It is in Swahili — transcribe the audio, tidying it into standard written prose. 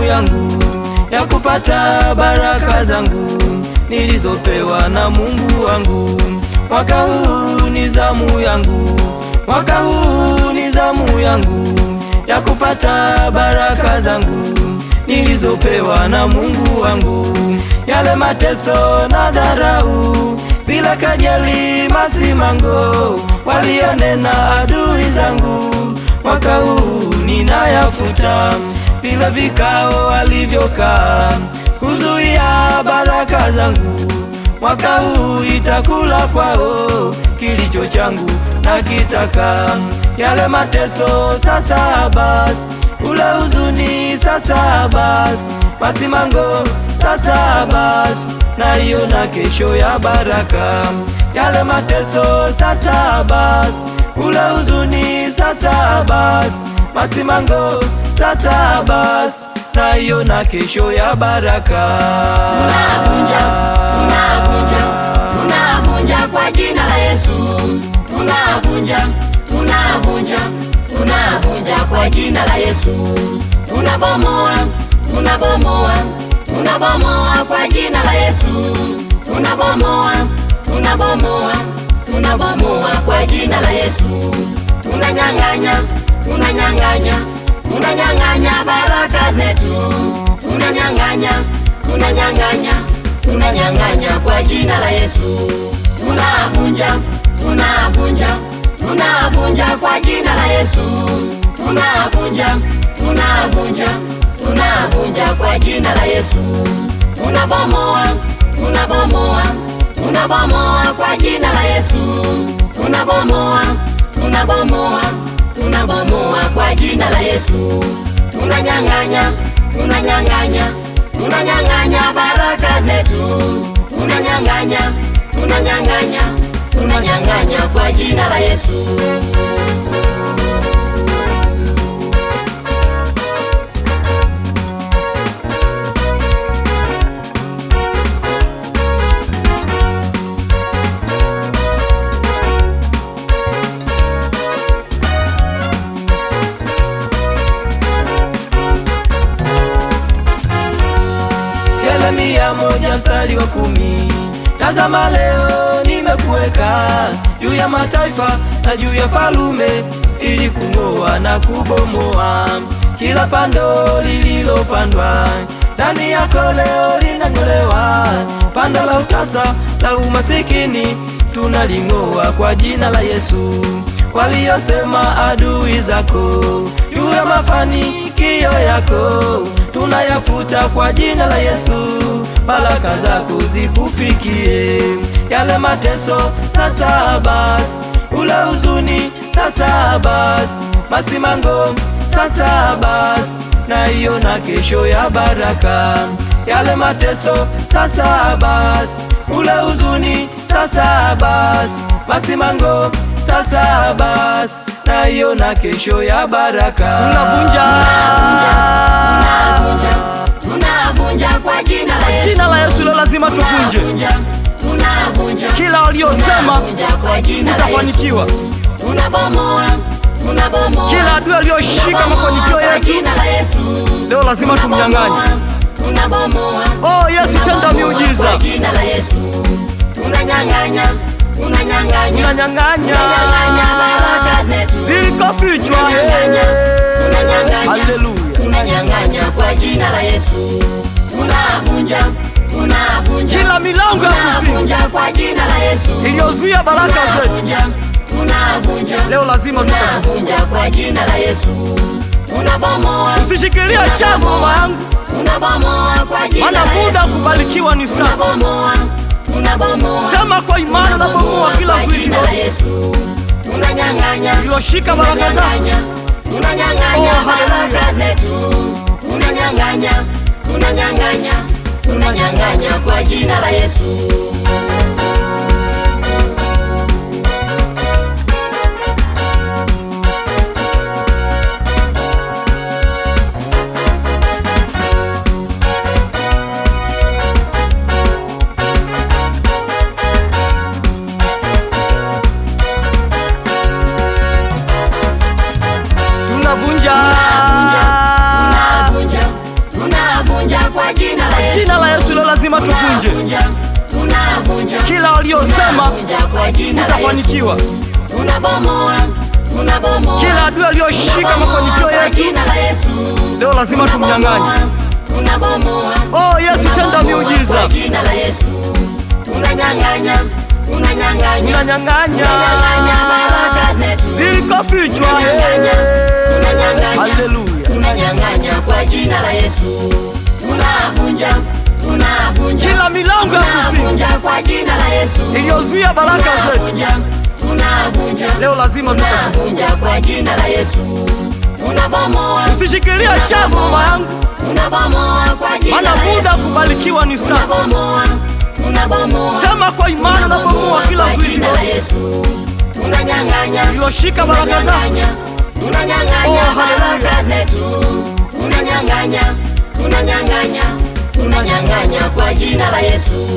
yangu ya kupata baraka zangu nilizopewa na Mungu wangu. Mwaka huu ni zamu yangu, mwaka huu ni zamu yangu ya kupata baraka zangu nilizopewa na Mungu wangu. Yale mateso na dharau, zile kejeli, masimango walionena adui zangu, mwaka huu ninayafuta. Vile vikao walivyokaa kuzuia baraka zangu, mwaka huu itakula kwao kilicho changu na kitaka. Yale mateso sasa basi, ule huzuni sasa basi, masimango sasa basi, naiona kesho ya baraka. Yale mateso sasa basi, ule huzuni sasa basi, masimango sasa basi, naiona kesho ya baraka. Tunavunja, tunavunja, tunavunja kwa jina la Yesu. Tunavunja, tunavunja, tunavunja kwa jina la Yesu. Tunabomoa, tunabomoa, tunabomoa kwa jina la Yesu. Tunabomoa, tunabomoa, tunabomoa kwa jina la Yesu. Tunanyang'anya, tunanyang'anya, tunanyang'anya baraka zetu. Tunanyang'anya, tunanyang'anya, tunanyang'anya kwa jina la Yesu. Tunavunja, tunavunja, tunavunja kwa jina la Yesu. Tunavunja, tunavunja, tunavunja kwa jina la Yesu. Tunabomoa, tunabomoa, tunabomoa kwa jina la Yesu. Tunabomoa, tunabomoa, tunabomoa kwa jina la Yesu. Tunanyang'anya, tunanyang'anya, tunanyang'anya baraka zetu. Tunanyang'anya, tunanyang'anya, tunanyang'anya kwa jina la Yesu. Yeremia 1:10, tazama leo nimekuweka juu ya mataifa na juu ya falume, ili kung'oa na kubomoa kila pando lililopandwa ndani yako. Leo linang'olewa pando la utasa, la umasikini, tunaling'oa kwa jina la Yesu. Waliosema adui zako juu ya mafanikio yako, tunayafuta kwa jina la Yesu. Baraka zako zikufikie. Yale mateso sasa basi, ule huzuni sasa basi, masimango sasa basi, naiona kesho ya baraka. Yale mateso sasa basi, ule huzuni sasa basi, masimango sasa basi, naiona kesho ya baraka. Tunavunja, tunavunja, tunavunja kwa jina la Yesu. Jina la Yesu leo lazima tuvunje. Tunavunja, kila waliosema utafanikiwa. Tunabomoa, tunabomoa, kila adui aliyoshika mafanikio yetu leo lazima tumnyang'anye. Tunabomoa, oh Yesu, tenda miujiza kwa jina la Yesu. Tunanyang'anya, tunanyang'anya, tunanyang'anya baraka zetu zilikofichwa. Tunanyang'anya, haleluya, tunanyang'anya kwa jina la Yesu. Tunavunja, tunavunja, kila milango ya kuzimu kwa jina la Yesu iliyozuia baraka zetu tunavunja, leo lazima tunavunja kwa jina la Yesu. Tunabomoa, usishikilie shavu mama yangu, tunabomoa kwa jina la Yesu. Maana muda kubarikiwa ni sasa. Tunabomoa, tunabomoa, sema kwa imani, unabomoa kila zuizi la Yesu. Tunanyang'anya, iliyoshika baraka zetu, tunanyang'anya baraka zetu. Tunanyang'anya, tunanyang'anya, tunanyang'anya kwa jina la Yesu. lazima tuvunje kila waliosema utafanikiwa. Kila adui aliyoshika mafanikio yetu leo lazima tumnyang'anye. Oh Yesu, tenda miujiza. Unanyang'anya baraka zetu zilikofichwa. Haleluya. Unanyang'anya kwa jina la Yesu. Tunavunja kila milango ya kuzimu kwa jina la Yesu iliyozuia baraka zetu. Leo lazima tukavunja kwa jina la Yesu. Usishikilie shavu mama yangu, maana muda kubarikiwa ni sasa. Sema kwa imani, unabomoa kila zuizi liloshika baraka zako. Oh, haleluya. Unanyang'anya kwa jina la Yesu.